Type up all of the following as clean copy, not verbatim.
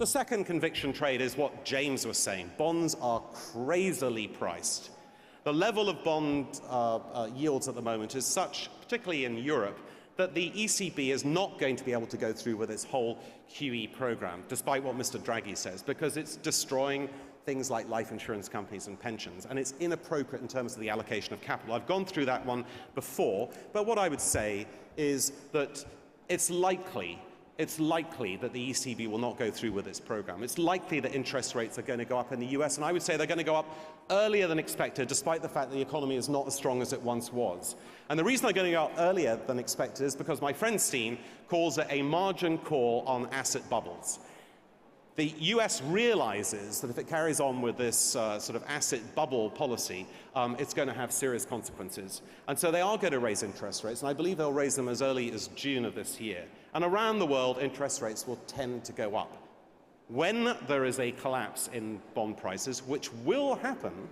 The second conviction trade is what James was saying. Bonds are crazily priced. The level of bond yields at the moment is such, particularly in Europe, that the ECB is not going to be able to go through with its whole QE program, despite what Mr. Draghi says, because it's destroying things like life insurance companies and pensions, and it's inappropriate in terms of the allocation of capital. I've gone through that one before, but what I would say is that it's likely that the ECB will not go through with its program. It's likely that interest rates are going to go up in the US, and I would say they're going to go up earlier than expected, despite the fact that the economy is not as strong as it once was. And the reason they're going to go up earlier than expected is because my friend Steen calls it a margin call on asset bubbles. The US realizes that if it carries on with this sort of asset bubble policy, it's going to have serious consequences. And so they are going to raise interest rates, and I believe they'll raise them as early as June of this year. And around the world, interest rates will tend to go up. When there is a collapse in bond prices, which will happen,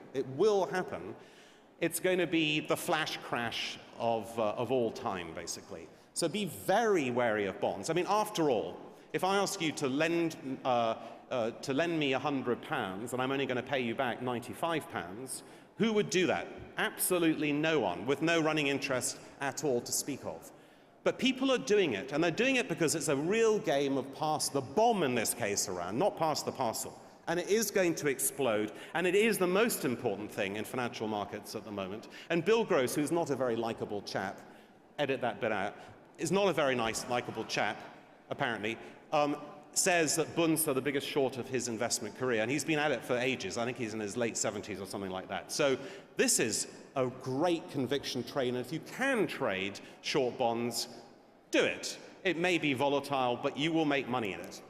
it's going to be the flash crash of all time, basically. So be very wary of bonds. I mean, after all, if I ask you to lend me £100 and I'm only going to pay you back £95, who would do that? Absolutely no one, with no running interest at all to speak of. But people are doing it, and they're doing it because it's a real game of pass the bomb in this case around, not pass the parcel. And it is going to explode, and it is the most important thing in financial markets at the moment. And Bill Gross, who's not a very likable chap, edit that bit out, is not a very nice, likable chap, apparently, says that bunds are the biggest short of his investment career, and he's been at it for ages. I think he's in his late 70s or something like that. So this is a great conviction trade, and if you can trade short bonds, do it. It may be volatile, but you will make money in it.